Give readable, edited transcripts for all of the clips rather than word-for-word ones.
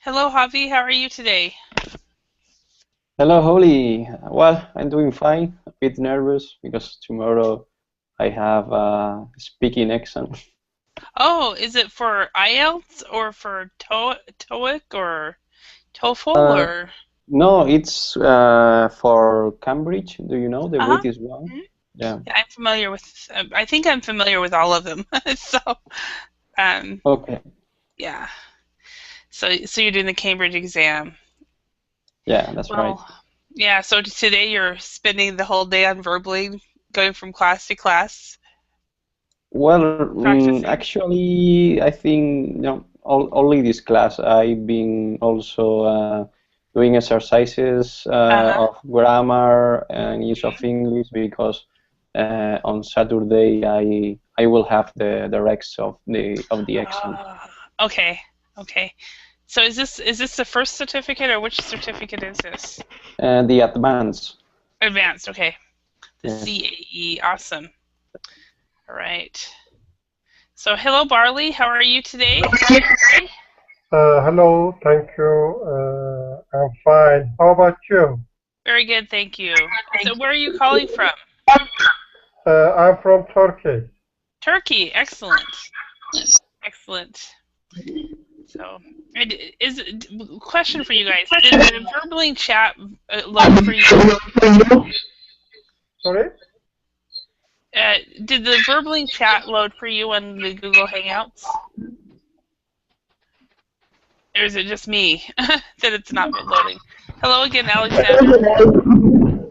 Hello, Javi. How are you today? Hello, Holly. Well, I'm doing fine. A bit nervous because tomorrow I have a speaking exam. Oh, is it for IELTS or for TOEIC or TOEFL Uh, or? no, it's for Cambridge. Do you know the Uh-huh. British one? Mhm. Yeah. Yeah, I'm familiar with. I think I'm familiar with all of them. So, um, Okay. yeah. So you're doing the Cambridge exam. Yeah, that's right. Well, yeah. So today you're spending the whole day on verbally going from class to class, Well, practicing. actually, I think no, only this class. I've been also doing exercises Uh-huh. of grammar and use of English because on Saturday I will have the rest of the exam. Okay. Okay. So is this the first certificate or which certificate is this? And the advance, Advanced, okay. The yes. CAE, awesome. All right. So hello Barley, how are you today? Hello, thank you. I'm fine. How about you? Very good, thank you. So where are you calling from? I'm from Turkey. Turkey, excellent. Excellent. So, is question for you guys. Did the Verbling chat load for you? Sorry? Did the Verbling chat load for you on the Google Hangouts? Or is it just me that it's not loading? Hello again, Alexander.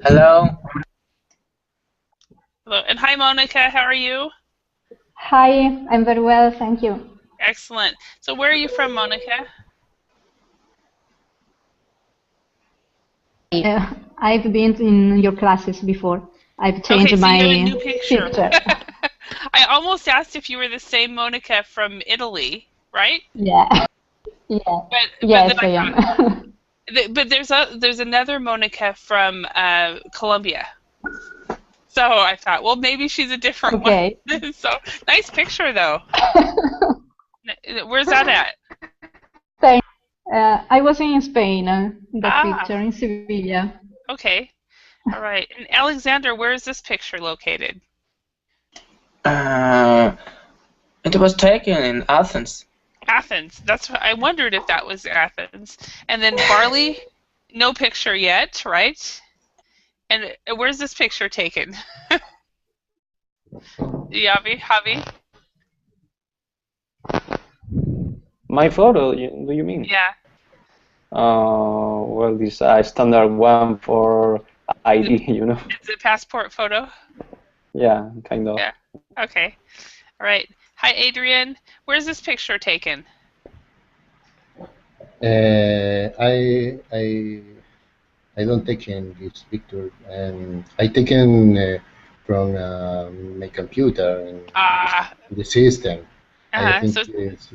Hello, Hello. And hi, Monica. How are you? Hi, I'm very well, thank you. Excellent. So where are you from, Monica? I've been in your classes before. I've Okay, changed so you have a my new picture. picture. I almost asked if you were the same Monica from Italy, right? Yeah, yeah, But then yes, I I thought, am. but there's another Monica from Colombia. So I thought, well, maybe she's a different one. Okay. So nice picture though. Where's that at? Thank. I was in Spain in that Ah, picture in Sevilla. okay. All right. And Alexander, where is this picture located? uh, it was taken in Athens. Athens. That's what I wondered if that was Athens. And then Barley, no picture yet, right? And where's this picture taken? Javi? My photo, do you mean? Yeah. Well, this standard one for Is it, ID, is it passport photo? Yeah, kind of. Yeah. Okay. All right. Hi, Adrian. Where's this picture taken? I don't take in this picture. I taken from my computer and Ah. the system. I Uh-huh. think So it's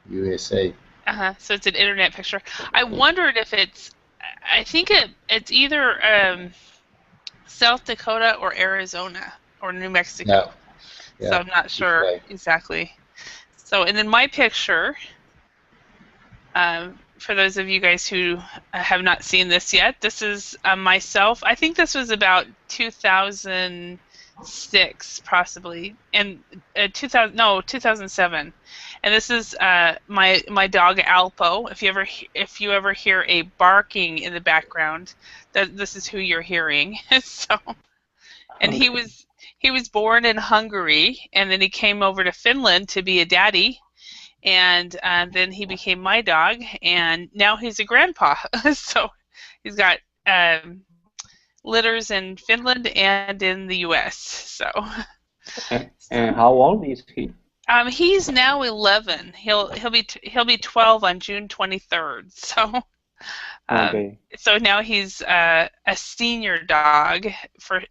USA. uh-huh. So it's an internet picture. I wondered if it's. I think it's either South Dakota or Arizona or New Yeah, Mexico. So yeah, I'm not it's sure right. exactly. So, and then my picture, for those of you guys who have not seen this yet, this is myself. I think this was about 2006, possibly, and 2007. And this is my dog Alpo. If you ever hear a barking in the background, that this is who you're hearing. So, and he Okay. was he was born in Hungary, and then he came over to Finland to be a daddy, and then he became my dog, and now he's a grandpa. So he's got litters in Finland and in the U.S. So And how old is he? he's now 11. He'll be 12 on June 23rd. So Okay. so now he's a senior dog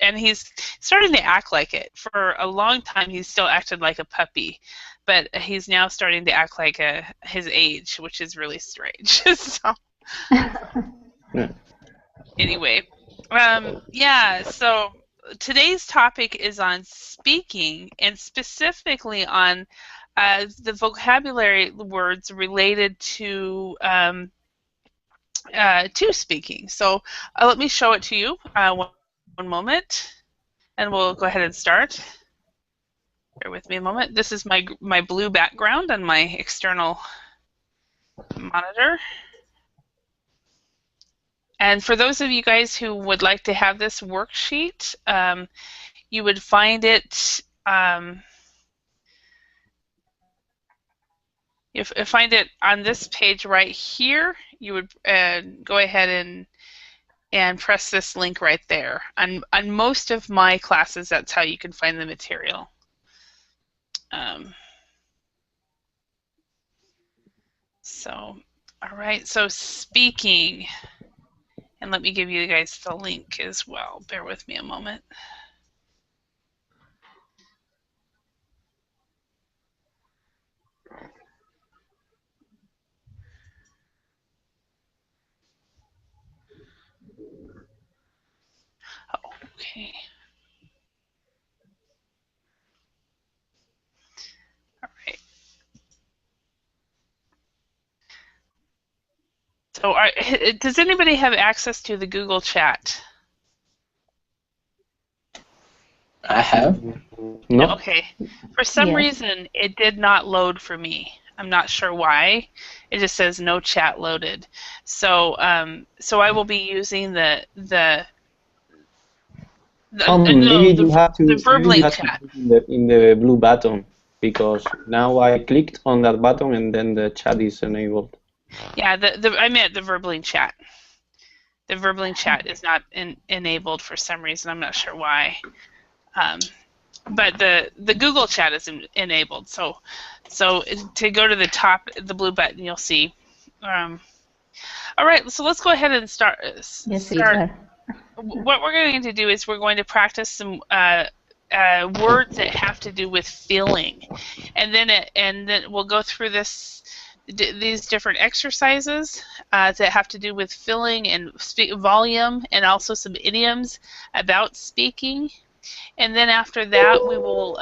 and he's starting to act like it. For a long time, he's still acted like a puppy, but he's now starting to act like his age, which is really strange. So Yeah. anyway, yeah. So today's topic is on speaking, and specifically on the vocabulary words related to to speaking. So let me show it to you. One moment, and we'll go ahead and start. Bear with me a moment. This is my blue background on my external monitor. And for those of you guys who would like to have this worksheet, you would find it. If find it on this page right here, you would go ahead and press this link right there. On most of my classes, that's how you can find the material. So, all right, so speaking, and let me give you guys the link as well. Bear with me a moment. Oh, okay. All right. So, does anybody have access to the Google Chat? I have. No. Okay. For some Yes. reason, it did not load for me. I'm not sure why. It just says no chat loaded. So, so I will be using the Maybe you have to VerbLink chat. click in the blue button, because now I clicked on that button and then the chat is enabled. Yeah, I meant the VerbLink chat. The VerbLink chat is not enabled for some reason. I'm not sure why. But the Google chat is enabled. So to go to the top, the blue button, you'll see. All right, so let's go ahead and start. Yes, Peter. What we're going to do is we're going to practice some words that have to do with feeling, and then we'll go through these different exercises that have to do with feeling and volume, and also some idioms about speaking. And then after that, we will,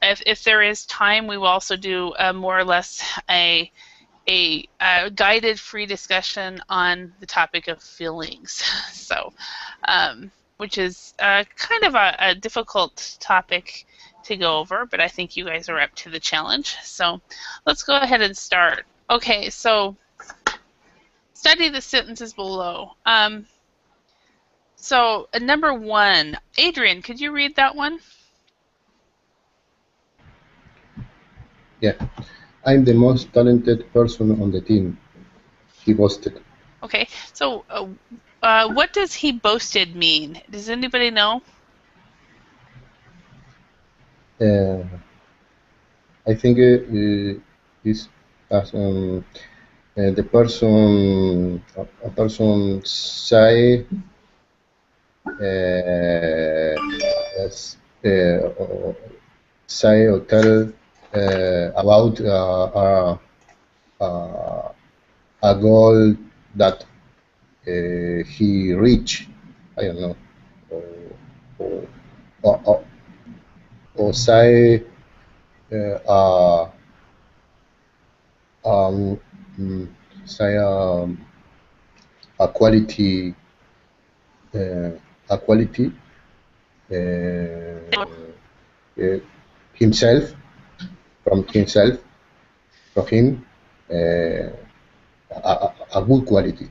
if there is time, we will also do more or less a guided free discussion on the topic of feelings. So, which is kind of a difficult topic to go over, but I think you guys are up to the challenge. So let's go ahead and start. Okay, so study the sentences below. So number 1, Adrian, could you read that one? Yeah. I'm the most talented person on the team, he boasted. Okay, so what does he boasted mean? Does anybody know? I think this the person, a person say say or tell about a goal that he reached. I don't know, or, or, or say say a quality a quality himself from himself from him a good quality.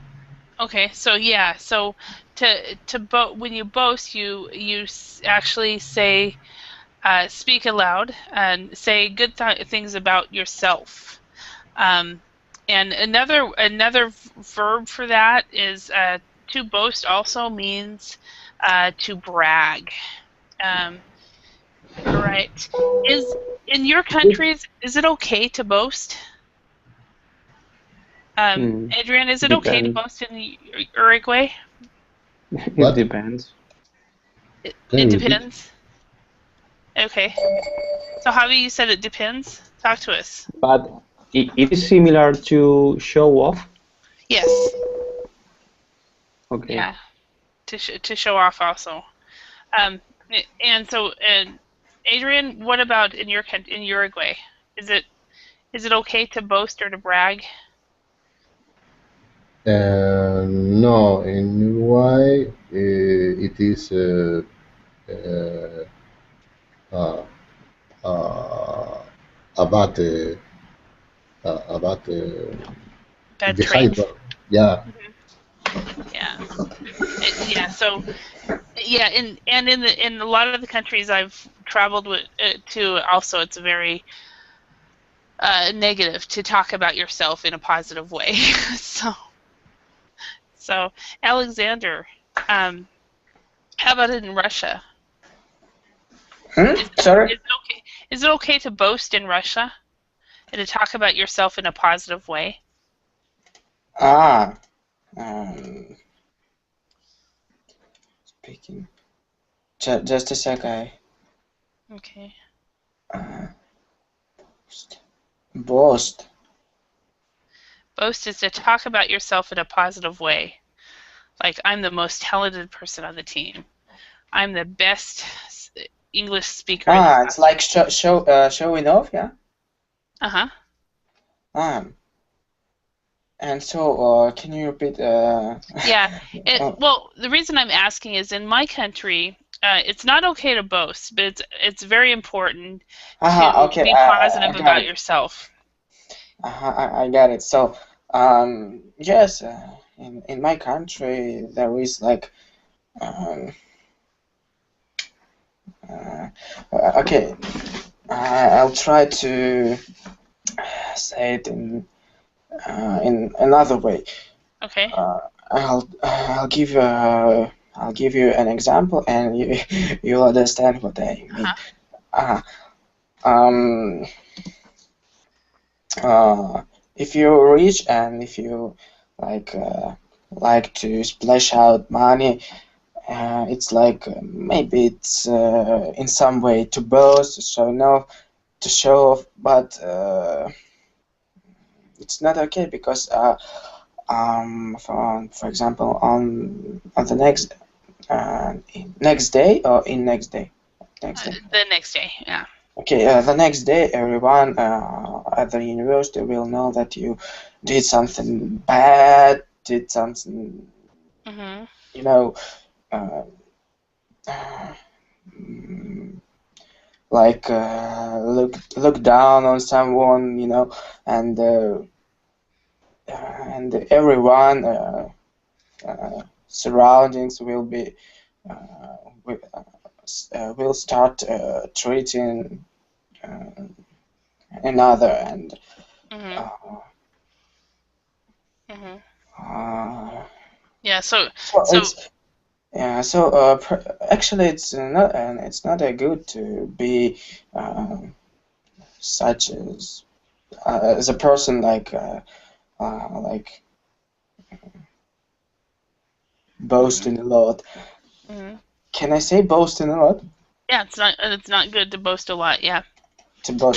Okay, so yeah, so when you boast, you actually say speak aloud and say good things about yourself. And another verb for that is to boast. Also means to brag. All right. In your countries, is it okay to boast? Adrian, is it okay to boast in Uruguay? It depends. It depends. Okay. So Javi, you said it depends. Talk to us. But it is similar to show off. Yes. Okay. Yeah. To show off also. And so, Adrian, what about in Uruguay? Is it okay to boast or to brag? No, in Uruguay it is uh, uh, uh, about about Bad behavior. traits. Yeah. Yeah. Yeah. So yeah, in a lot of the countries I've traveled to, also it's very negative to talk about yourself in a positive way. so Alexander, how about in Russia? Sorry? Is it okay to boast in Russia and to talk about yourself in a positive way? Ah, um, speaking. Just a sec, Okay. uh, boast. Boast is to talk about yourself in a positive way. Like, I'm the most talented person on the team. I'm the best English speaker in the Ah, it's like classroom. showing off, yeah. Uh-huh. Um, and so, can you repeat? Yeah. Oh, Well, the reason I'm asking is in my country, it's not okay to boast, but it's very important to okay, be I positive got about it. yourself. I got it. So, yes, in my country there is like, um, uh, okay, I'll try to say it in another way. Okay. I'll give you an example, and you'll understand what I mean. Uh-huh. Um, if you're rich and if you like like to splash out money, it's like maybe it's in some way to boast, to show off, but it's not okay because for example, on the next day or in next day, next day. The next day, yeah. Okay, the next day, everyone at the university will know that you did something bad, did something, Mm-hmm. you know, uh, mm, like look down on someone, and everyone surroundings will be will, will start treating uh, another and. Mm-hmm. Uh, Mm-hmm. uh, Yeah. So so so it's Yeah, so actually, it's not a good to be such as a person like mm-hmm. boasting a lot. Mm-hmm. Can I say boasting a lot? Yeah, it's not good to boast a lot. Yeah,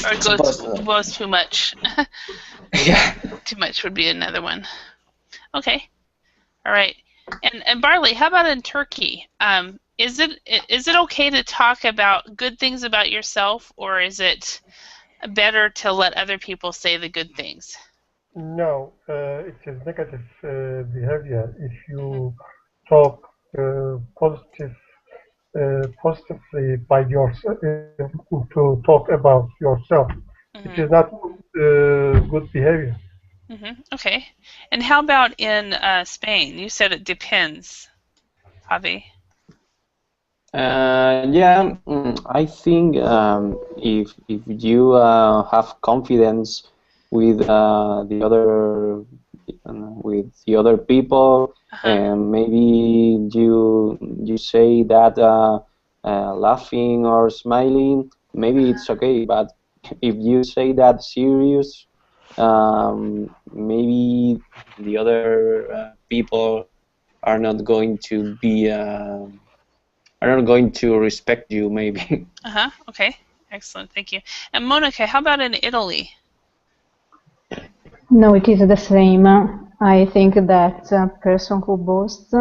or To boast a to lot. boast too much. Yeah. Too much would be another one. Okay. All right. And Barley, how about in Turkey? Is it okay to talk about good things about yourself, or is it better to let other people say the good things? No, it is negative behavior if Mm-hmm. you talk positively by yourself, to talk about yourself. It Mm-hmm. is not good behavior. Mm-hmm. Okay. And how about in Spain? You said it depends, Javi. Yeah, I think if you have confidence with the other people, Uh-huh. and maybe you say that laughing or smiling, maybe it's okay. But if you say that serious, maybe the other people are not going to be. Are not going to respect you, maybe. Uh-huh. Okay. Excellent. Thank you. And Monica, how about in Italy? No, it is the same. I think that a person who boasts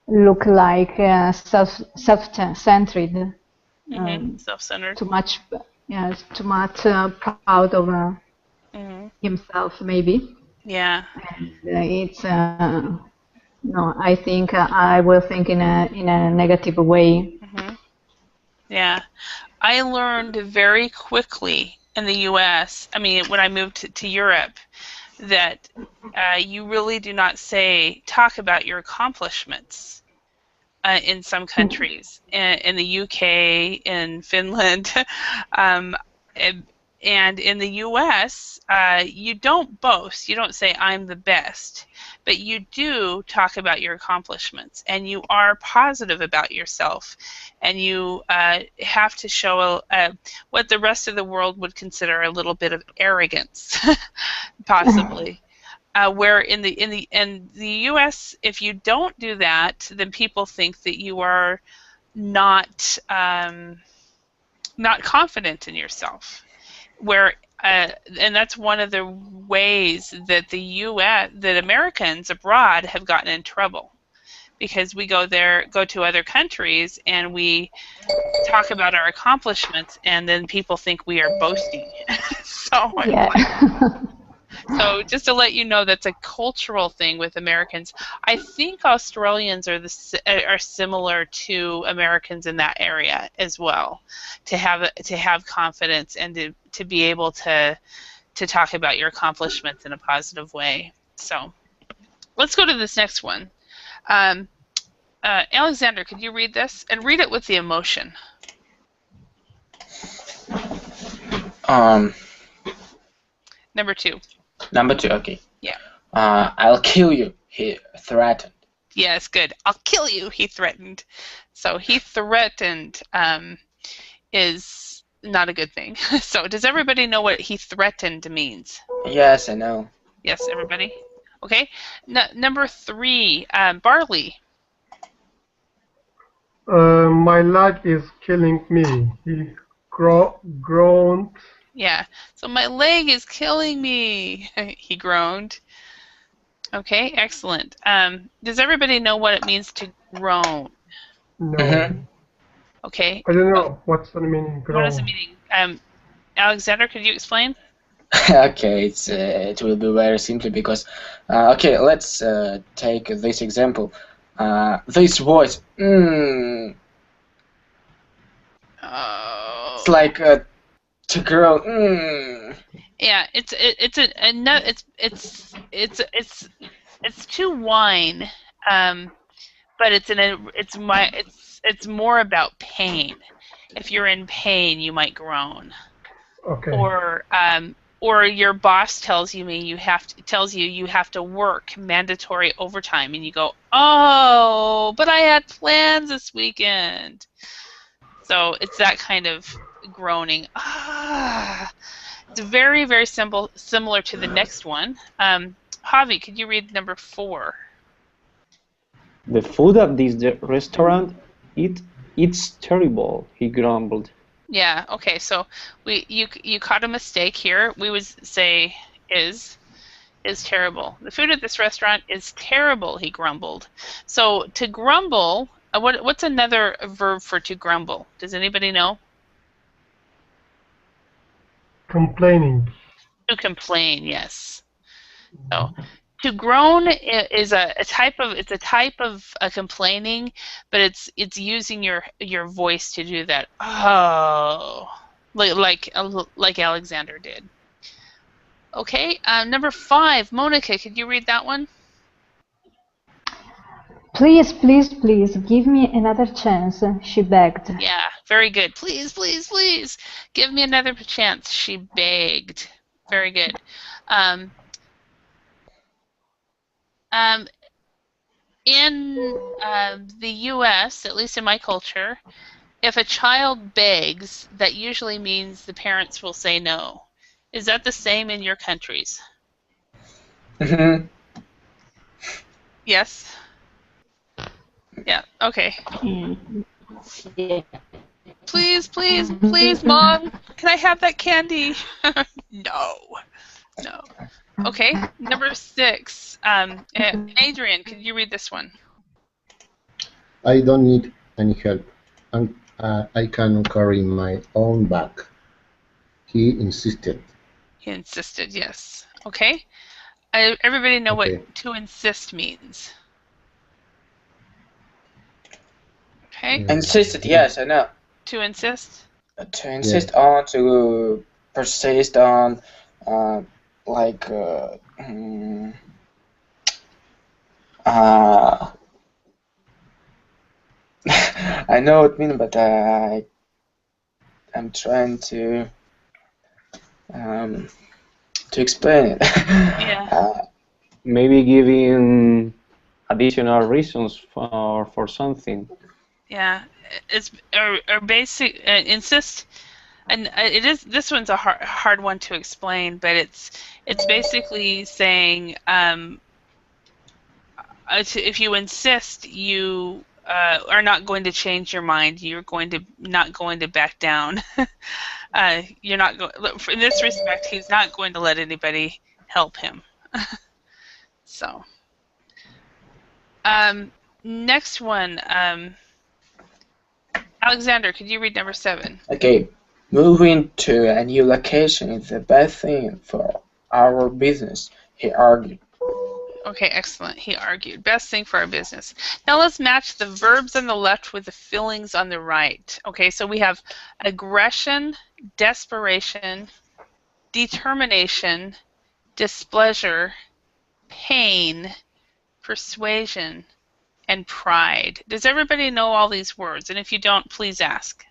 look like self-centered, Mm-hmm. um, Self-centered. too much, yes, too much proud of Mm-hmm. himself, maybe. Yeah. It's no. I think I will think in a negative way. Hmm. Yeah. I learned very quickly in the U.S., I mean, when I moved to Europe, that you really do not talk about your accomplishments in some countries, in the UK, in Finland, um, and in the U.S., you don't boast. You don't say, I'm the best. But you do talk about your accomplishments, and you are positive about yourself. And you have to show what the rest of the world would consider a little bit of arrogance, possibly. Where in the U.S., if you don't do that, then people think that you are not not confident in yourself. Where and that's one of the ways that the U.S. that Americans abroad have gotten in trouble, because we go to other countries and we talk about our accomplishments, and then people think we are boasting. So it's Yeah. like, so just to let you know, that's a cultural thing with Americans. I think Australians are similar to Americans in that area as well, to have confidence and to be able to talk about your accomplishments in a positive way. So let's go to this next one. Alexander, could you read this and read it with the emotion? Number 2. Number 2, okay. Yeah. I'll kill you, he threatened. Yes, good. I'll kill you, he threatened. So he threatened is not a good thing. So does everybody know what he threatened means? Yes, I know. Yes, everybody? Okay. Number 3, Barley. My leg is killing me. He groaned. Yeah. So my leg is killing me, he groaned. Okay, excellent. Does everybody know what it means to groan? No. Mhm. Okay. I don't know what's the meaning. What is the Groan. meaning? Alexander, could you explain? Okay, it will be very simple because okay, let's take this example. This voice, Oh. it's like to grow. Yeah, it's to whine, but it's more about pain. If you're in pain, you might groan. Okay. Or your boss tells you you have to work mandatory overtime, and you go, oh, but I had plans this weekend. So it's that kind of groaning. It's very, very similar to the next one. Javi, could you read number 4? The food at this restaurant, it's terrible, he grumbled. Yeah, okay, so you caught a mistake here. We would say is terrible. The food at this restaurant is terrible, he grumbled. So to grumble, what's another verb for to grumble? Does anybody know? Complaining. To complain, yes. So to groan is a type of complaining, but it's using your voice to do that. Oh, like Alexander did. Okay, number 5, Monica, could you read that one? Please, please, please, give me another chance, she begged. Yeah, very good. Please, please, please, give me another chance, she begged. Very good. In the U.S., at least in my culture, if a child begs, that usually means the parents will say no. Is that the same in your countries? Mhm. Yes? Yeah, okay. Yeah. Please, please, please, Mom, can I have that candy? No. Okay, number 6. Adrian, could you read this one? I don't need any help. I can carry my own bag. He insisted. He insisted, yes. Okay. Everybody know Okay. what to insist means. Okay, Insisted, yes, I know. to insist. To insist on, to persist on, like, I know what it means, but I'm trying to explain it. Yeah. Maybe giving additional reasons for something. Yeah, it's or basic insist, and it is. This one's a hard one to explain, but it's basically saying if you insist, you are not going to change your mind. You're not going to back down. You're not going. In this respect, he's not going to let anybody help him. So, next one. Alexander, could you read number 7? Okay, moving to a new location is the best thing for our business, he argued. Okay, excellent. He argued. Best thing for our business. Now let's match the verbs on the left with the feelings on the right. Okay, so we have aggression, desperation, determination, displeasure, pain, persuasion, and pride. Does everybody know all these words? And if you don't, please ask.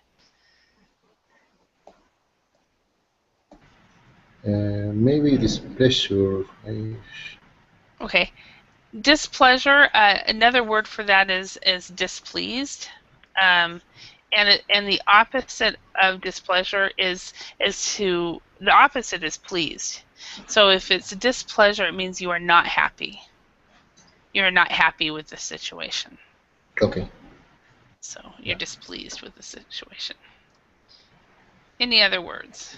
Maybe displeasure. Okay. Displeasure, another word for that is displeased. And the opposite of displeasure is the opposite is pleased. So if it's displeasure, it means you are not happy. You're not happy with the situation. Okay. So you're displeased with the situation. Any other words?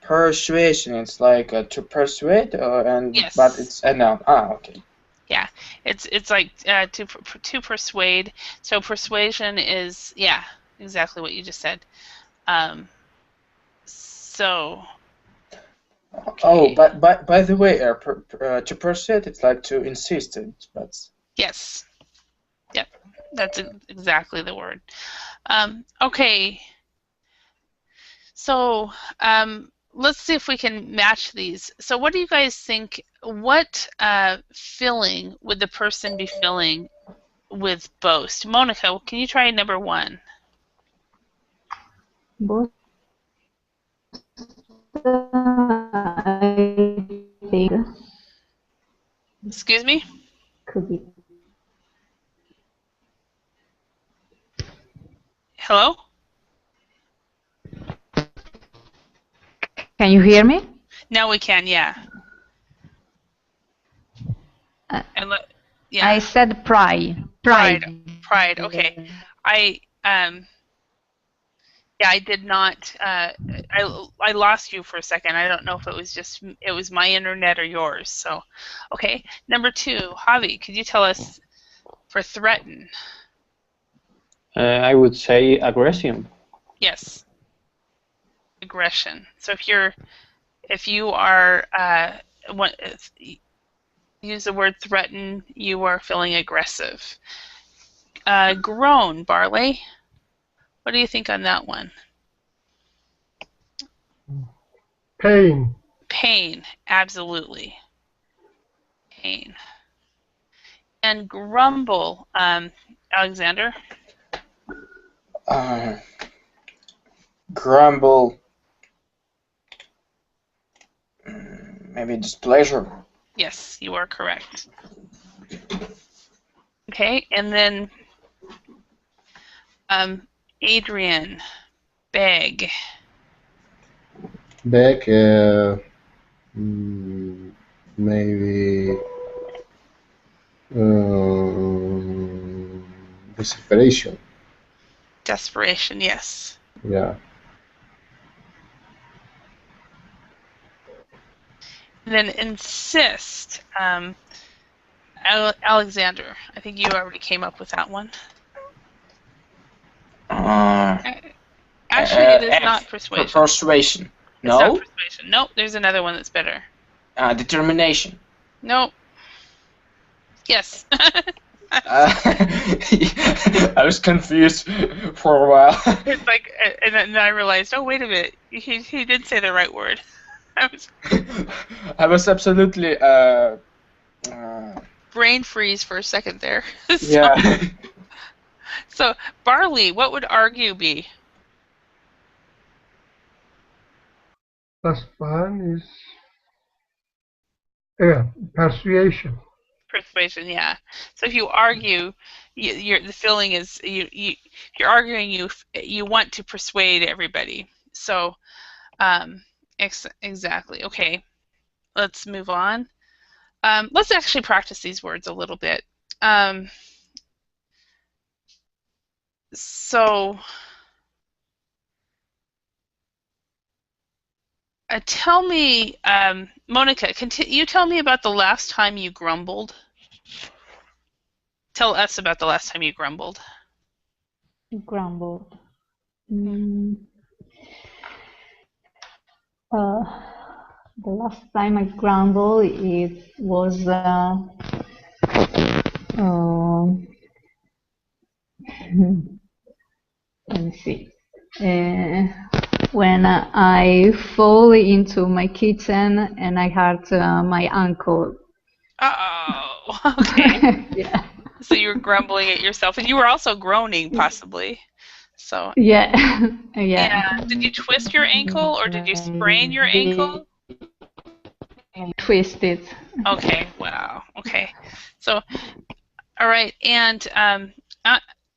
Persuasion, it's like to persuade, Yes. but it's a noun. Okay. Yeah, it's like to persuade. So persuasion is exactly what you just said. So. Okay. Oh, but by the way, to persuade, it's like to insist, but. Yes. Yep. That's exactly the word. Okay. So let's see if we can match these. So what do you guys think? What feeling would the person be feeling with boast? Monica, can you try number 1? Both, I think, Excuse me? could be. Hello? Can you hear me? Now we can, yeah. I said pride. Pride. Okay. I did not. I lost you for a second. I don't know if it was my internet or yours. So, okay. Number 2, Javi, could you tell us for threaten? I would say aggression. Yes. Aggression. So if you are use the word threaten, you are feeling aggressive. Groan, Barley. What do you think on that one? Pain. Pain, absolutely. Pain. And grumble, Alexander? Grumble. Maybe displeasure. Yes, you are correct. Okay, and then Adrian, beg. Beg, maybe desperation. Desperation, yes. Yeah. And then insist, Alexander. I think you already came up with that one. Actually, it is F. not persuasion. Persuasion. It's not No. persuasion. Nope, there's another one that's better. Determination. Nope. Yes. I was confused for a while. It's like, and then I realized, oh, wait a minute, he did say the right word. I was absolutely brain freeze for a second there. yeah. So, Barley, what would argue be? That's fine. Persuasion. Persuasion, yeah. So if you argue, the feeling is you're arguing. You want to persuade everybody. So, exactly. Okay, let's move on. Let's actually practice these words a little bit. So, tell me, Monica, you tell me about the last time you grumbled? Tell us about the last time you grumbled. Grumbled. The last time I grumbled, it was let me see. When I fall into my kitchen and I hurt my ankle. Oh, okay. Yeah. So you were grumbling at yourself, and you were also groaning, possibly. So. Yeah. Yeah. And did you twist your ankle, or did you sprain your ankle? Twisted. Okay. Wow. Okay. So, all right. And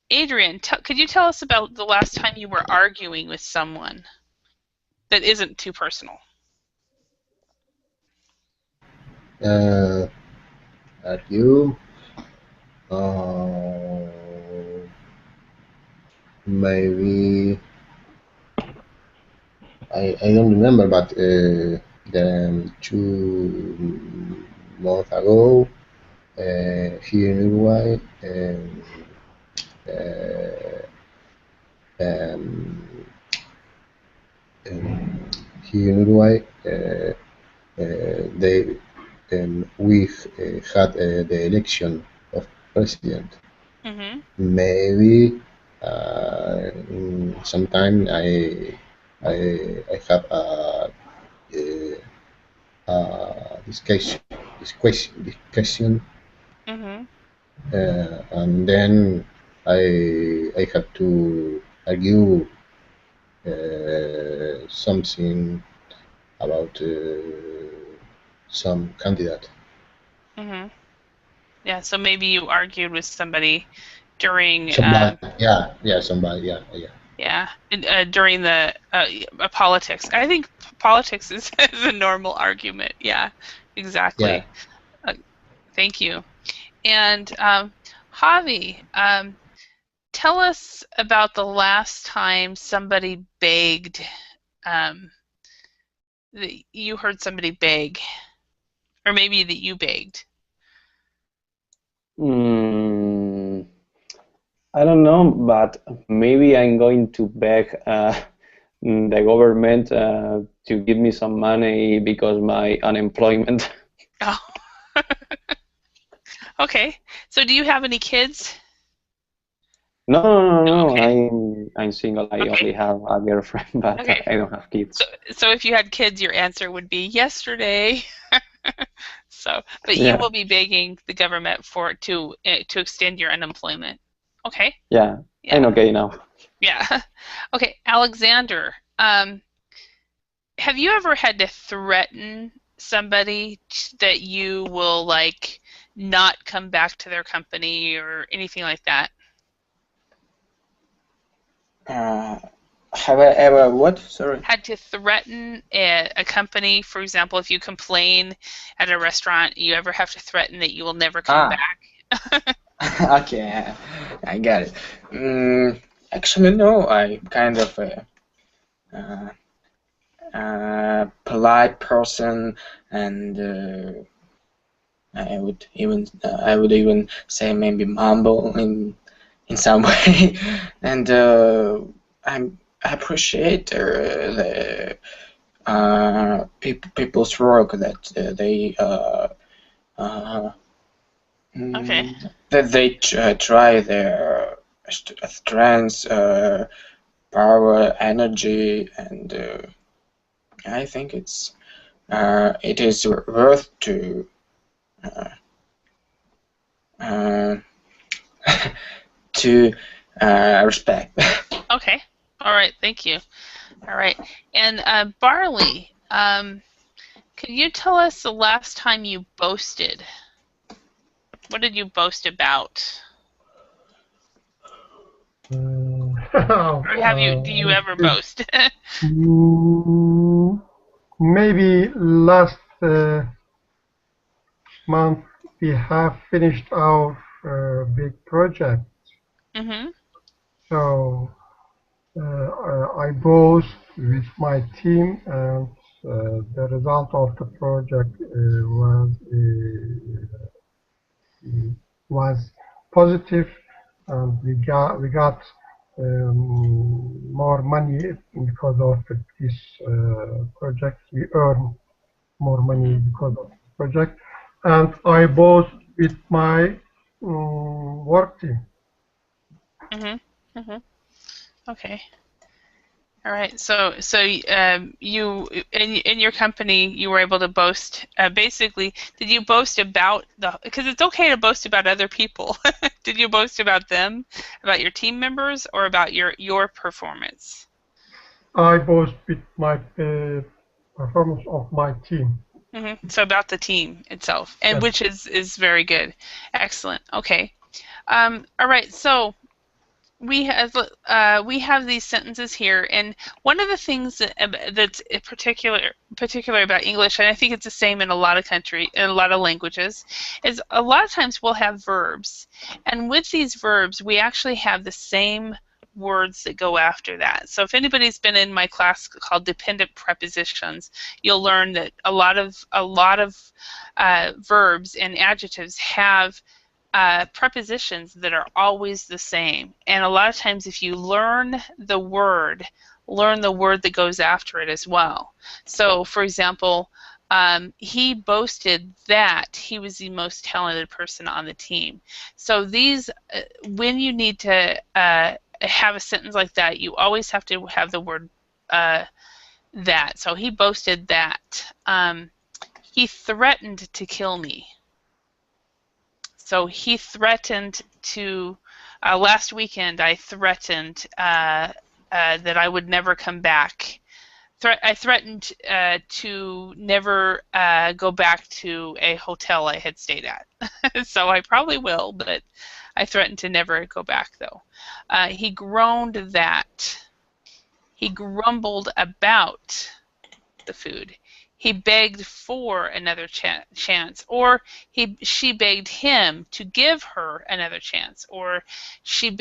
Adrian, could you tell us about the last time you were arguing with someone that isn't too personal? Argue. Maybe I don't remember, but then 2 months ago, here in Uruguay, here in Uruguay, we had the election of president. Mm-hmm. Maybe sometime I have a discussion, Mm-hmm. And then I have to argue something about some candidate. Mm-hmm. Yeah. So maybe you argued with somebody during. Somebody, somebody, Yeah, during the politics. I think politics is a normal argument. Yeah, exactly. Yeah. Thank you. And Javi, tell us about the last time somebody begged. That you heard somebody beg, or maybe that you begged. I don't know, but maybe I'm going to beg the government to give me some money because my unemployment. Oh. Okay. So do you have any kids? No. Okay. I'm single. I Okay. only have a girlfriend, but Okay. I don't have kids. So if you had kids, your answer would be yesterday. But Yeah. you will be begging the government to extend your unemployment. Okay. Yeah. I'm okay now. Yeah. Okay, Alexander. Have you ever had to threaten somebody that you will not come back to their company or anything like that? Have I ever what? Sorry. Had to threaten a company, for example, if you complain at a restaurant, you ever have to threaten that you will never come back? Okay, I got it. Actually, no. I'm kind of a polite person, and I would even say maybe humble in some way, and appreciate the people's work that they Okay. that they try their strengths, power, energy, and I think it is worth to uh, to respect. Okay. All right. Thank you. All right. And Barley, could you tell us the last time you boasted? What did you boast about? Or do you ever boast? Maybe last month we have finished our big project. Mm-hmm. So I boast with my team, and the result of the project was positive, and we got more money because of this project. We earn more money because of this project, and I boast with my work team. Mm-hmm. Mm-hmm. Okay. All right. So you in your company, you were able to boast. Basically, did you boast about because it's okay to boast about other people. Did you boast about them, about your team members, or about your performance? I boast with my performance of my team. Mm-hmm. So about the team itself, and Yes. which is very good. Excellent. Okay. All right. So we have these sentences here, and one of the things that's particular about English, and I think it's the same in a lot of languages, is a lot of times we'll have verbs, and with these verbs we actually have the same words that go after that. So if anybody's been in my class called dependent prepositions, you'll learn that a lot of verbs and adjectives have prepositions that are always the same. And a lot of times if you learn the word that goes after it as well. So for example, he boasted that he was the most talented person on the team. So these, when you need to have a sentence like that, you always have to have the word that. So he boasted that. He threatened to kill me. So he threatened to, last weekend I threatened that I would never come back. I threatened to never go back to a hotel I had stayed at. So I probably will, but I threatened to never go back though. He groaned that. He grumbled about the food. He begged for another chance, or she begged him to give her another chance, or he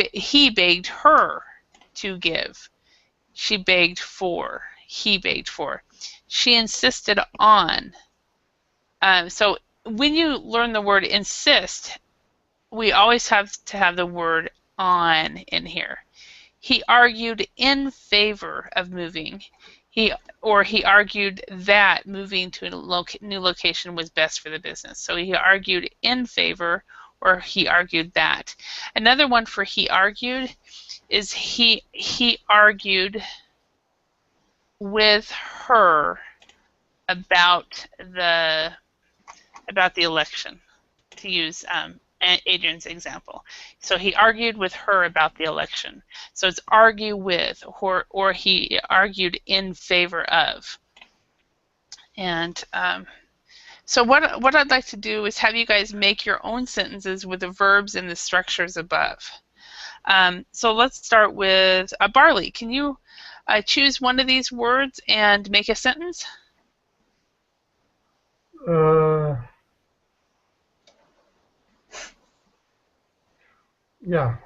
begged her to give. She begged for. He begged for. She insisted on. So when you learn the word insist, we always have to have the word on in here. He argued in favor of moving. He argued that moving to a new location was best for the business. So he argued in favor, or he argued that. Another one for he argued is he argued with her about the election, to use Adrian's example. So he argued with her about the election. So it's argue with, or he argued in favor of. And so what I'd like to do is have you guys make your own sentences with the verbs and the structures above. So let's start with Barley. Can you choose one of these words and make a sentence? Yeah.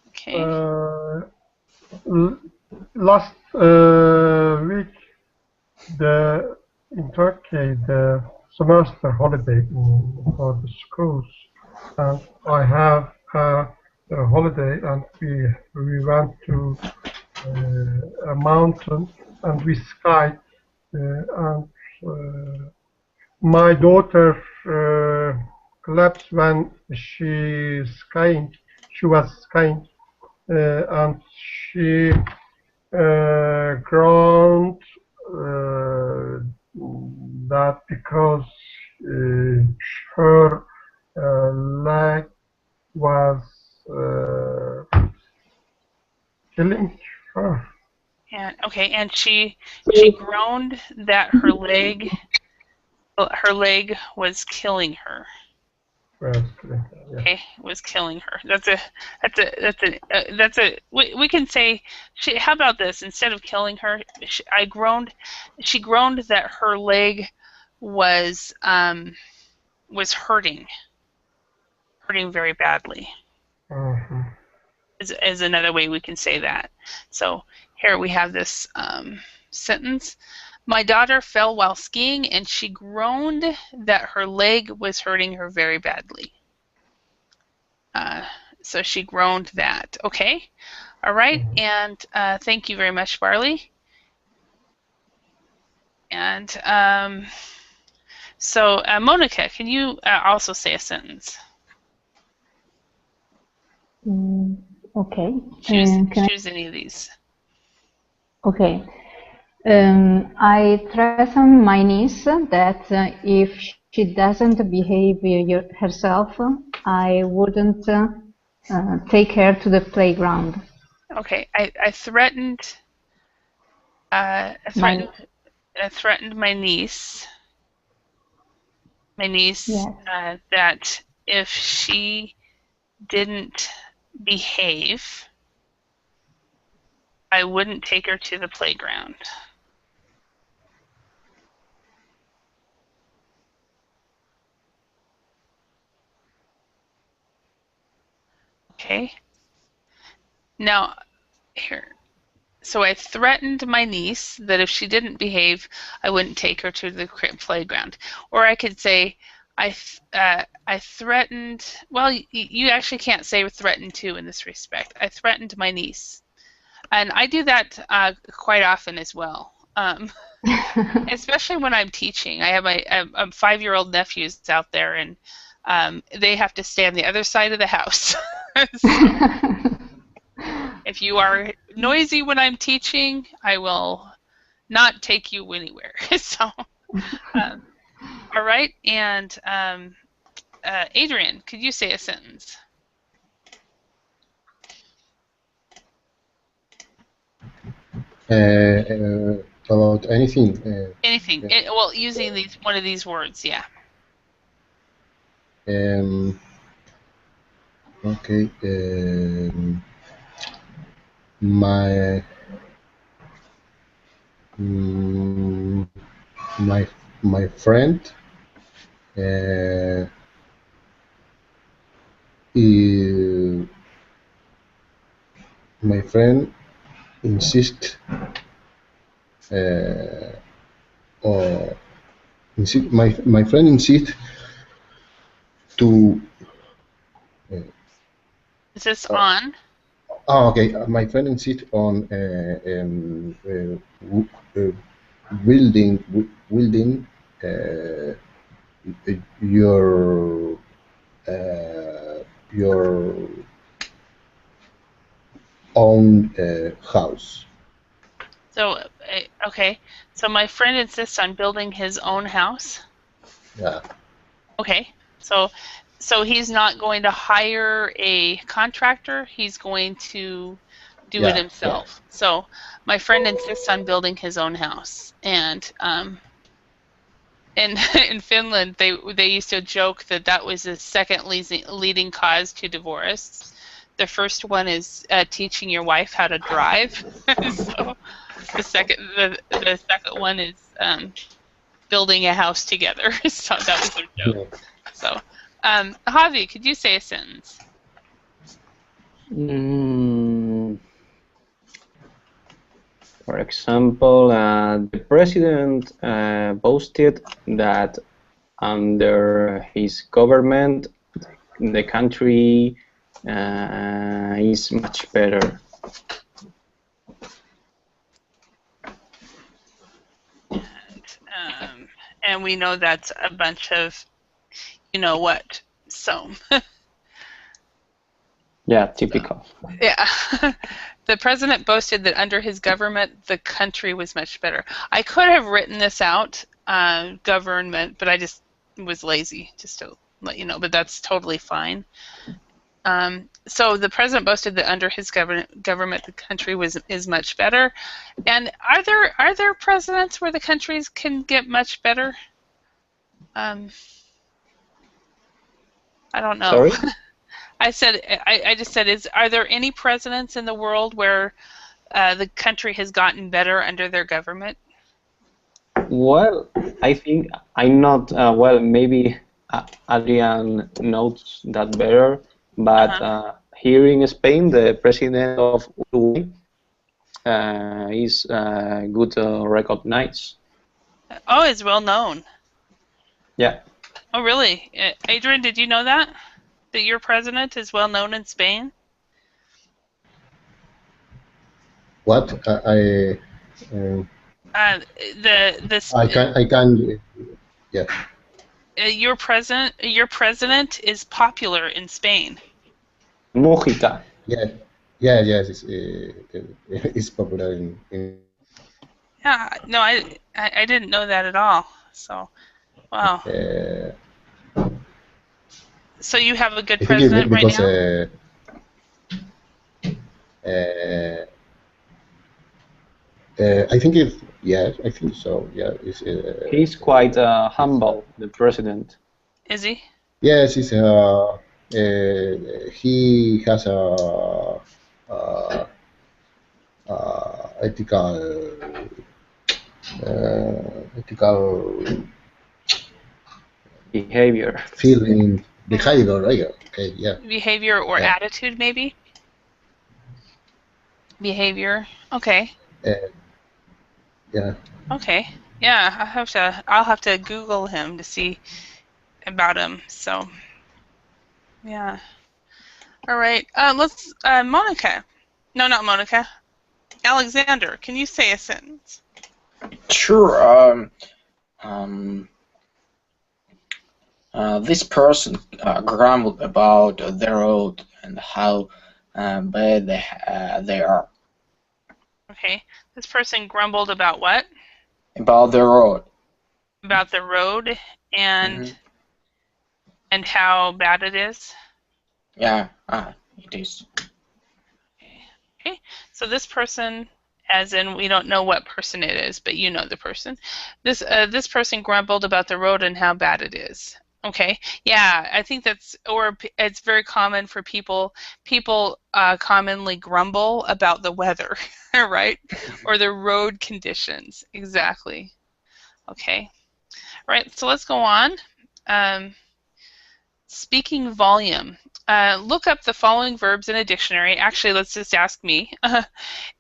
Okay. Last week, in Turkey, the semester holiday for the schools, and I have a holiday, and we went to a mountain and we skied. And my daughter claps when she skiing. She was skiing, and she groaned that because her leg was killing her. And okay, and she groaned that her leg was killing her. Okay, was killing her. We can say. How about this? Instead of killing her, she groaned that her leg was hurting very badly. Is another way we can say that. So here we have this sentence. My daughter fell while skiing, and she groaned that her leg was hurting her very badly. So she groaned that. Okay. All right. And thank you very much, Barley. And so, Monica, can you also say a sentence? Okay. Choose any of these. Okay. I threaten my niece that if she doesn't behave herself, I wouldn't take her to the playground. Okay. I threatened my niece. Yes. That if she didn't behave, I wouldn't take her to the playground. Okay. Now, here. So I threatened my niece that if she didn't behave, I wouldn't take her to the playground. Or I could say, I threatened. Well, you actually can't say threatened to in this respect. I threatened my niece, and I do that quite often as well. Especially when I'm teaching. I have my 5-year-old nephews out there, and they have to stay on the other side of the house. So, if you are noisy when I'm teaching, I will not take you anywhere. So, all right. And Adrian, could you say a sentence? About anything. Anything. Yeah. Well, using one of these words, yeah. Okay. My friend insists my friend insists to. Is this on? Oh, okay. My friend insists on building your own house. So, okay. So my friend insists on building his own house. Yeah. Okay. So he's not going to hire a contractor. He's going to do it himself. Yeah. So my friend insists on building his own house. And in Finland, they used to joke that was the second leading cause to divorce. The first one is teaching your wife how to drive. So the second one is building a house together. So that was their joke. Yeah. So, Javi, could you say a sentence? For example, the president boasted that under his government, the country is much better. And we know that's a bunch of, you know what, so. Yeah, typical. Yeah. The president boasted that under his government, the country was much better. I could have written this out, government, but I just was lazy, just to let you know, but that's totally fine. So the president boasted that under his government, the country is much better. And are there presidents where the countries can get much better? I don't know. Sorry? I just said, are there any presidents in the world where the country has gotten better under their government? Well, I think I'm not, well, maybe Adrian knows that better, but here in Spain, the president of Uruguay is good recognized. Oh, is well known. Yeah. Oh, really? Adrian, did you know that? That your president is well known in Spain? What? The I can. Yeah. Your president is popular in Spain. Mujica. Yeah. Yes. It's popular in. Yeah. No, I didn't know that at all. So, wow. So you have a good president right now? I think I think so. Yeah, he's quite humble, the president. Is he? Yes, he has a ethical behavior. Feeling behavior, right? Okay, yeah. Behavior or attitude, maybe. Behavior. Okay. Yeah. Okay. Yeah, I'll have to Google him to see about him. So, yeah. All right. Let's Monica. No, not Monica. Alexander, can you say a sentence? Sure. This person grumbled about the road and how bad they are. Okay. This person grumbled about what? About the road. About the road and how bad it is? Yeah, it is. Okay. So this person, as in we don't know what person it is, but you know the person. This person grumbled about the road and how bad it is. Okay. Yeah, I think it's very common for people commonly grumble about the weather, right? Or the road conditions. Exactly. Okay. All right, so let's go on. Speaking volume. Look up the following verbs in a dictionary. Actually, let's just ask me.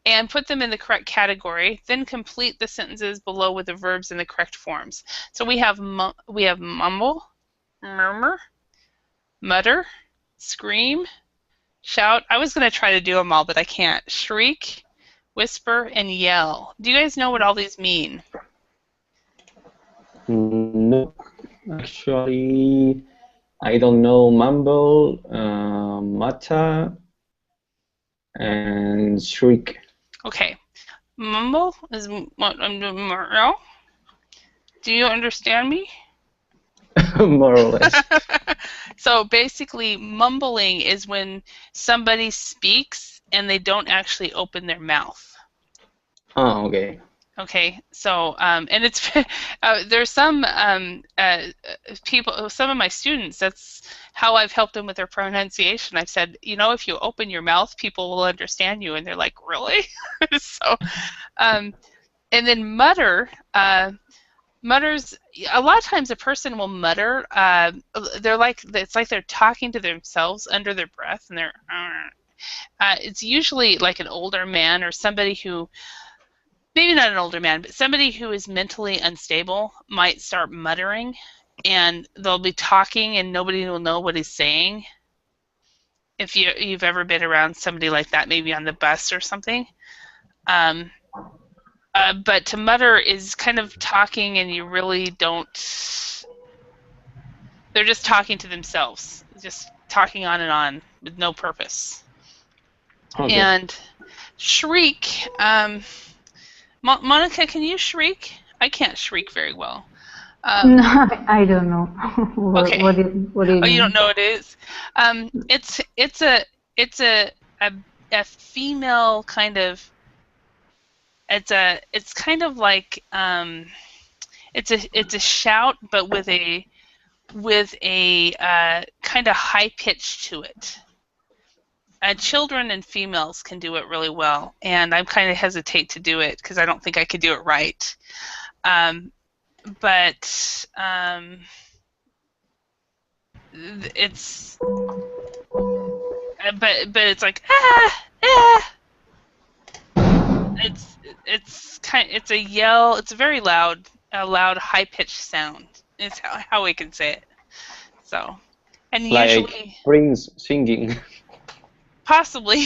And put them in the correct category. Then complete the sentences below with the verbs in the correct forms. So we have mumble, murmur, mutter, scream, shout. I was going to try to do them all, but I can't. Shriek, whisper, and yell. Do you guys know what all these mean? No, actually, I don't know. Mumble, mutter, and shriek. Okay. Mumble is what I'm doing now. Do you understand me? More or less. So basically, mumbling is when somebody speaks and they don't actually open their mouth. Oh, okay. Okay, so and it's there's some people, some of my students, that's how I've helped them with their pronunciation. I've said, if you open your mouth, people will understand you, and they're like, really? So, and then mutter. Mutters, a lot of times a person will mutter. It's like they're talking to themselves under their breath, and they're. It's usually like an older man or somebody who. Maybe not an older man, but somebody who is mentally unstable might start muttering, and they'll be talking and nobody will know what he's saying. if you've ever been around somebody like that, maybe on the bus or something. But to mutter is kind of talking, and you really don't. They're just talking to themselves, just talking on and on with no purpose. Okay. And shriek. Monica, can you shriek? I can't shriek very well. No, I don't know. Okay. What do you Oh, mean? you don't know what it is? It's a female kind of. It's kind of like it's a shout, but with a kind of high pitch to it. Children and females can do it really well, and I kind of hesitate to do it because I don't think I could do it right. But it's it's like it's a yell. It's a very loud, high pitched sound. Is how we can say it. So, and Like usually Prince singing. possibly.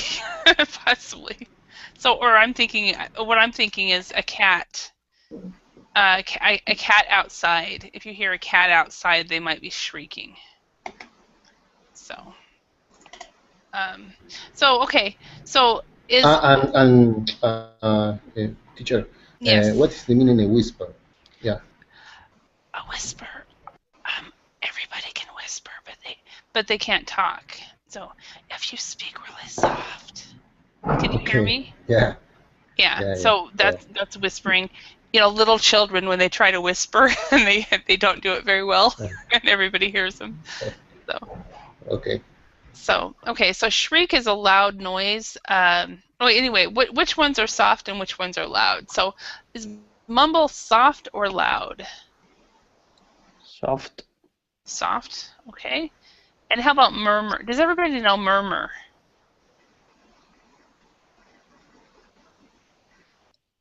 So, or what I'm thinking is a cat. A cat outside. If you hear a cat outside, they might be shrieking. So, okay. So is Teacher, yes. what is the meaning of whisper? Yeah. A whisper. Everybody can whisper, but they can't talk. So if you speak really soft, can you hear me? Yeah. Yeah. So that's whispering. You know, little children when they try to whisper and they don't do it very well, and everybody hears them. So. Okay. So shriek is a loud noise. Anyway, which ones are soft and which ones are loud? So is mumble soft or loud? Soft. Soft. Okay. And how about murmur? Does everybody know murmur?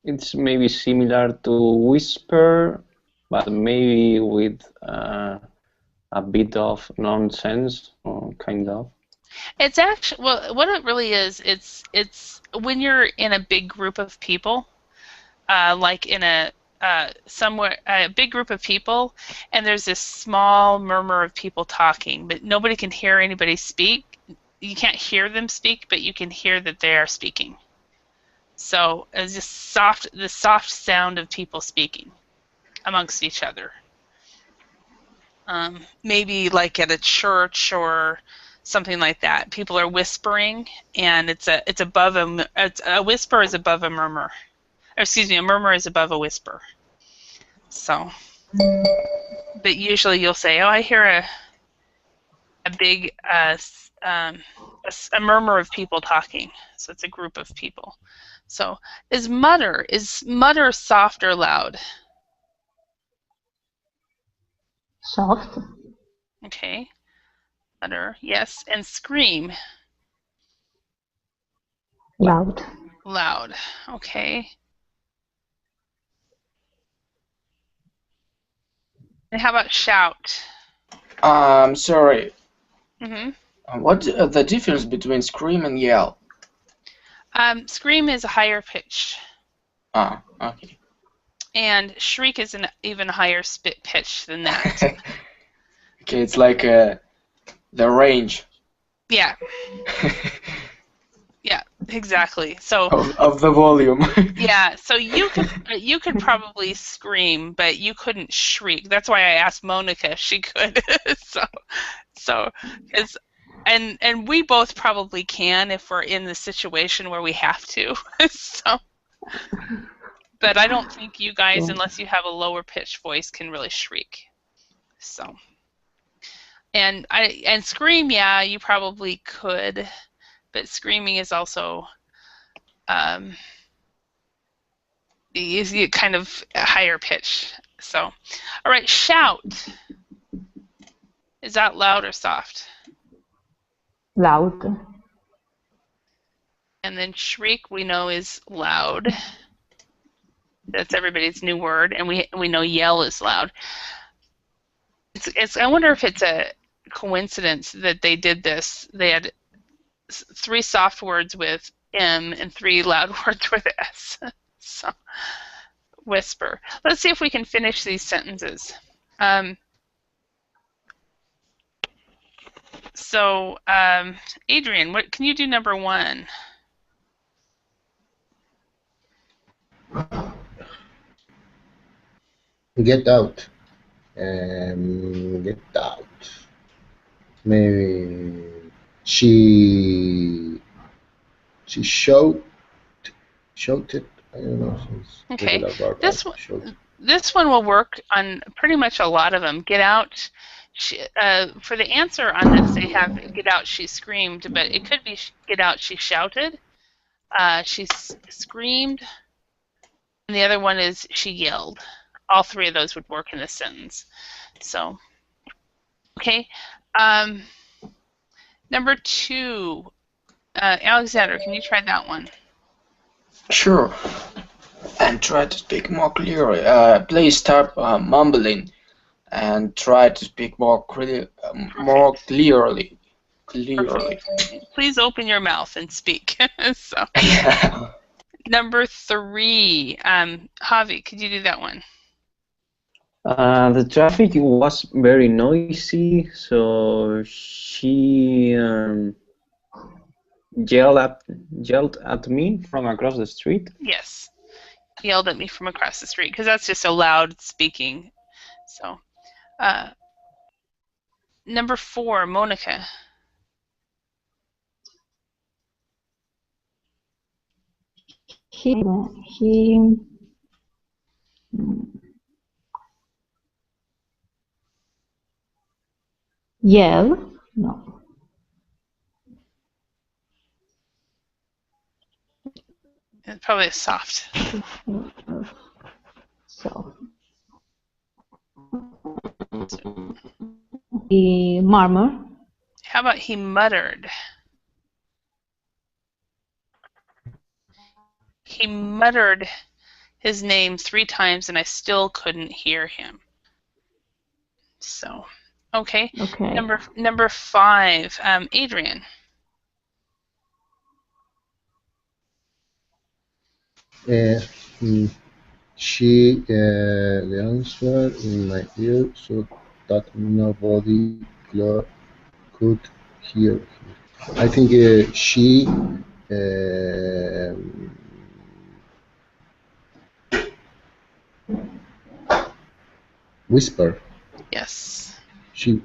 It's maybe similar to whisper, but maybe with a bit of nonsense, or kind of. It's actually, well, what it really is, it's when you're in a big group of people, like in a big group of people, and there's this small murmur of people talking, but nobody can hear anybody speak. You can't hear them speak, but you can hear that they are speaking. So it's just the soft sound of people speaking amongst each other. Maybe like at a church or something like that. People are whispering, and it's above a whisper is above a murmur. Or, excuse me, a murmur is above a whisper. So, but usually you'll say, "Oh, I hear a big a murmur of people talking." So it's a group of people. So is mutter soft or loud? Soft. Okay. Mutter, yes. And scream? Loud. Loud. Okay. And how about shout? Sorry. Mm-hmm. What's the difference between scream and yell? Scream is a higher pitch. Ah, okay. And shriek is an even higher pitch than that. Okay, it's like the range. Yeah. Yeah, exactly. So of the volume. yeah, so you could probably scream, but you couldn't shriek. That's why I asked Monica if she could. so it's and we both probably can if we're in the situation where we have to. So, but I don't think you guys, unless you have a lower pitched voice, can really shriek. So, and scream, yeah, you probably could, but screaming is also is kind of a higher pitch. So, all right, shout. Is that loud or soft? Loud. And then shriek we know is loud. That's everybody's new word, and we know yell is loud. I wonder if it's a coincidence that they did this. They had 3 soft words with M and 3 loud words with S. So, whisper. Let's see if we can finish these sentences. Adrian, what can you do number 1? Get out. Get out. Maybe she shouted. I don't know. Okay. Verb, This one will work on pretty much a lot of them. Get out. For the answer on this, they have get out, she screamed, but it could be get out, she shouted. She screamed. And the other one is she yelled. All 3 of those would work in this sentence. So, okay. Number 2, Alexander, can you try that one? Sure. And try to speak more clearly. Please stop mumbling and try to speak more clearly. Please open your mouth and speak. So. Number 3, Javi, could you do that one? The traffic was very noisy, so she yelled at me from across the street. Yes, yelled at me from across the street, because that's just a loud speaking. So, number 4, Monica. He yell? No. It's probably a soft. So. He murmured. How about he muttered? He muttered his name 3 times and I still couldn't hear him. So, okay. Number 5, Adrian. She the answer in my ear so that nobody could hear her. I think she whispered. Yes. She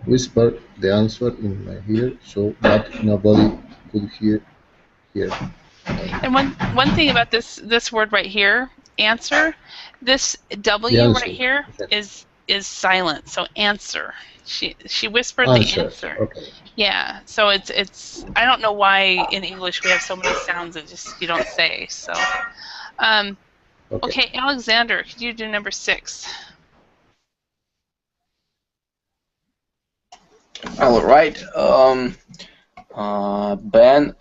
whispered the answer in my ear so that nobody could hear her. And one thing about this word right here, answer, this W right here is silent. So answer. She whispered the answer. Okay. Yeah. So it's I don't know why in English we have so many sounds that just you don't say. So okay, Alexander, could you do number 6? All right. Ben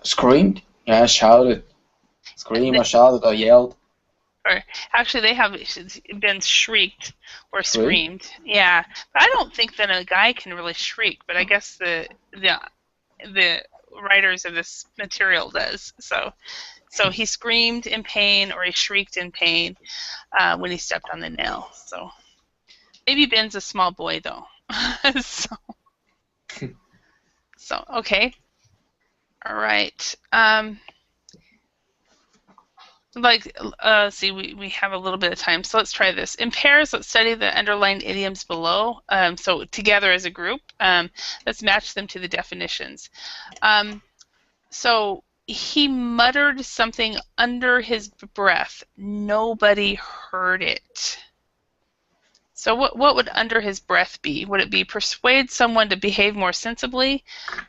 screamed. Yeah, shouted. Screamed or shouted or yelled. Or actually, they have been shrieked or screamed. Yeah, but I don't think that a guy can really shriek. But I guess the writers of this material does. So he screamed in pain or he shrieked in pain when he stepped on the nail. So maybe Ben's a small boy though. so okay. All right. See, we have a little bit of time, so let's try this. In pairs, let's study the underlined idioms below. So together as a group, let's match them to the definitions. So he muttered something under his breath. Nobody heard it. So what would under his breath be? Would it be persuade someone to behave more sensibly,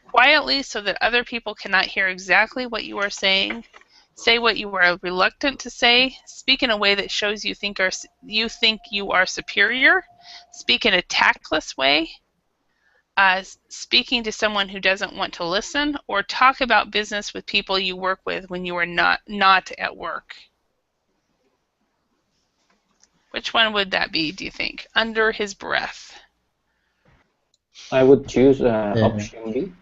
quietly, so that other people cannot hear exactly what you are saying? Say what you are reluctant to say. Speak in a way that shows you think you are superior. Speak in a tactless way. Speaking to someone who doesn't want to listen, or talk about business with people you work with when you are not at work. Which one would that be, do you think? Under his breath. I would choose option B.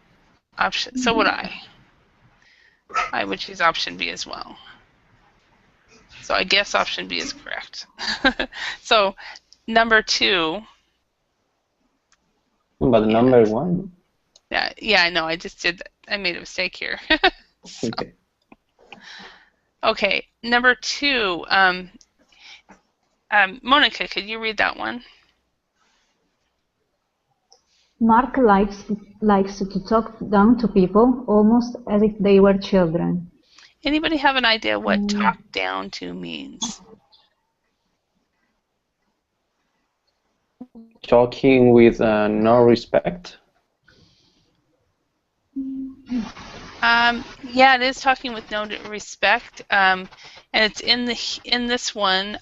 So would I. I would choose option B as well. So I guess option B is correct. So number 2. But number 1. Yeah, I know. I just did that. I made a mistake here. So, Okay. okay, number 2. Monica, could you read that one? Mark likes to talk down to people almost as if they were children. Anybody have an idea what talk down to means? Talking with no respect. Yeah, it is talking with no respect, and it's in this one.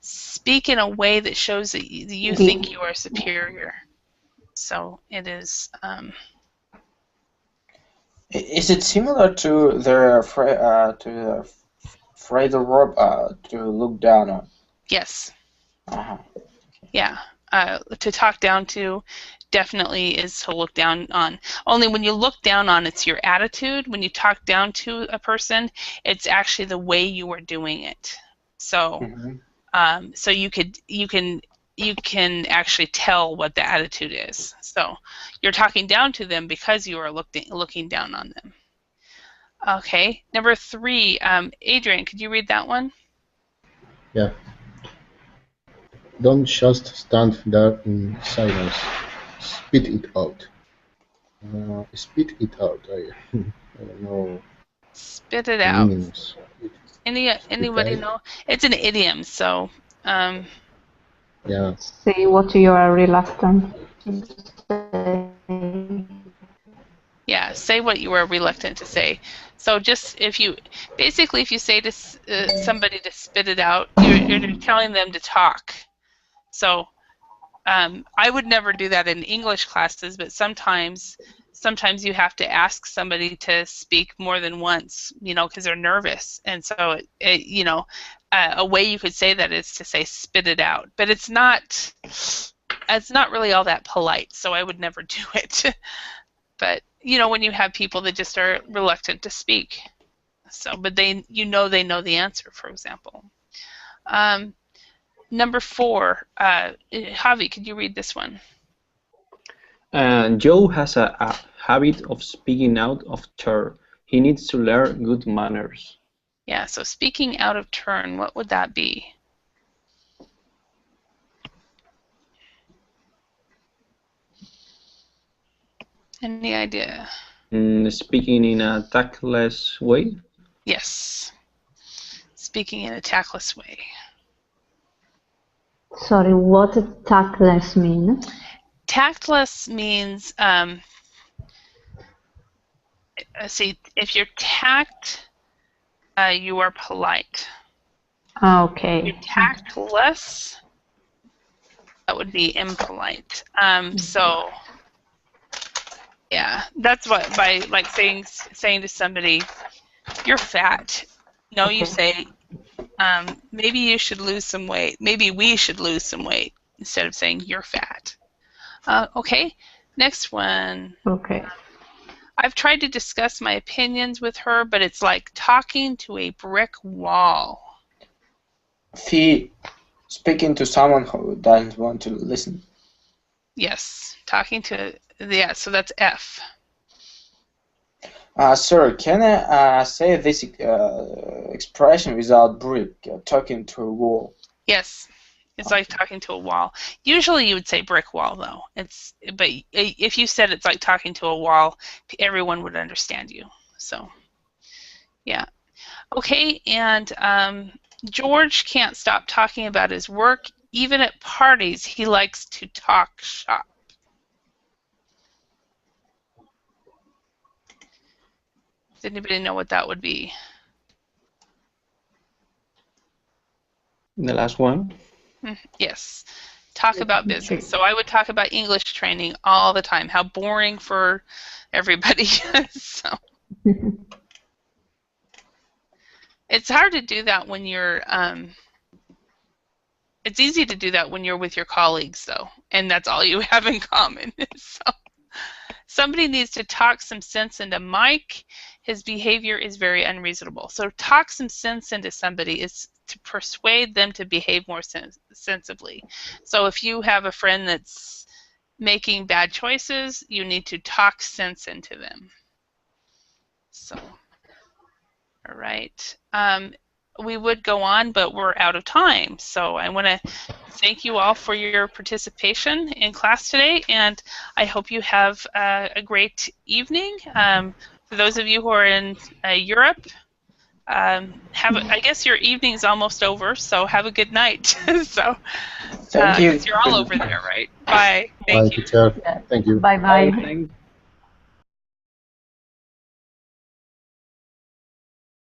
Speak in a way that shows that you think you are superior. So it is. Is it similar to the phrasal verb to look down on? Yes. Uh-huh. Yeah. To talk down to definitely is to look down on. Only when you look down on, it's your attitude. When you talk down to a person, it's actually the way you are doing it. So, so you can actually tell what the attitude is. So you're talking down to them because you are looking down on them. Okay, number 3, Adrian, could you read that one? Yeah. Don't just stand there in silence. Spit it out. Spit it out. I don't know. Spit it out. Meanings. Anybody know? It's an idiom, so. Yeah. Say what you are reluctant to say. Yeah, say what you are reluctant to say. So just if you say to somebody to spit it out, you're telling them to talk. So I would never do that in English classes, but sometimes you have to ask somebody to speak more than once, because they're nervous. And so, a way you could say that is to say spit it out. But it's not really all that polite, so I would never do it. But, when you have people that just are reluctant to speak. So, but they know the answer, for example. Number 4, Javi, could you read this one? Joe has a habit of speaking out of turn. He needs to learn good manners. Yeah, so speaking out of turn, what would that be? Any idea? Speaking in a tactless way? Yes. Speaking in a tactless way. Sorry, what does tactless mean? Tactless means, see, if you're tact, you are polite. Okay. If you're tactless, that would be impolite. So, yeah, that's what, by like saying to somebody, you're fat. No, you say, maybe you should lose some weight. Maybe we should lose some weight instead of saying you're fat. Okay, next one. Okay. I've tried to discuss my opinions with her, but it's like talking to a brick wall. Speaking to someone who doesn't want to listen. Yes, talking to, so that's F. Sir, can I say this expression without brick, talking to a wall? Yes, it's like talking to a wall. Usually you would say brick wall, though. But if you said it's like talking to a wall, everyone would understand you. So, yeah. Okay, and George can't stop talking about his work. Even at parties, he likes to talk shop. Does anybody know what that would be? The last one? Yes. Talk about business. So I would talk about English training all the time. How boring for everybody. So it's hard to do that when you're It's easy to do that when you're with your colleagues, though, and that's all you have in common. So somebody needs to talk some sense into Mike. His behavior is very unreasonable. So talk some sense into somebody is to persuade them to behave more sensibly. So if you have a friend that's making bad choices, you need to talk sense into them. So, all right. We would go on, but we're out of time. So I want to thank you all for your participation in class today, and I hope you have a great evening. For those of you who are in Europe, I guess your evening's almost over, so have a good night. So, Thank you. because you're all over there, right? Bye. Thank you. Teacher. Thank you. Bye bye. Thank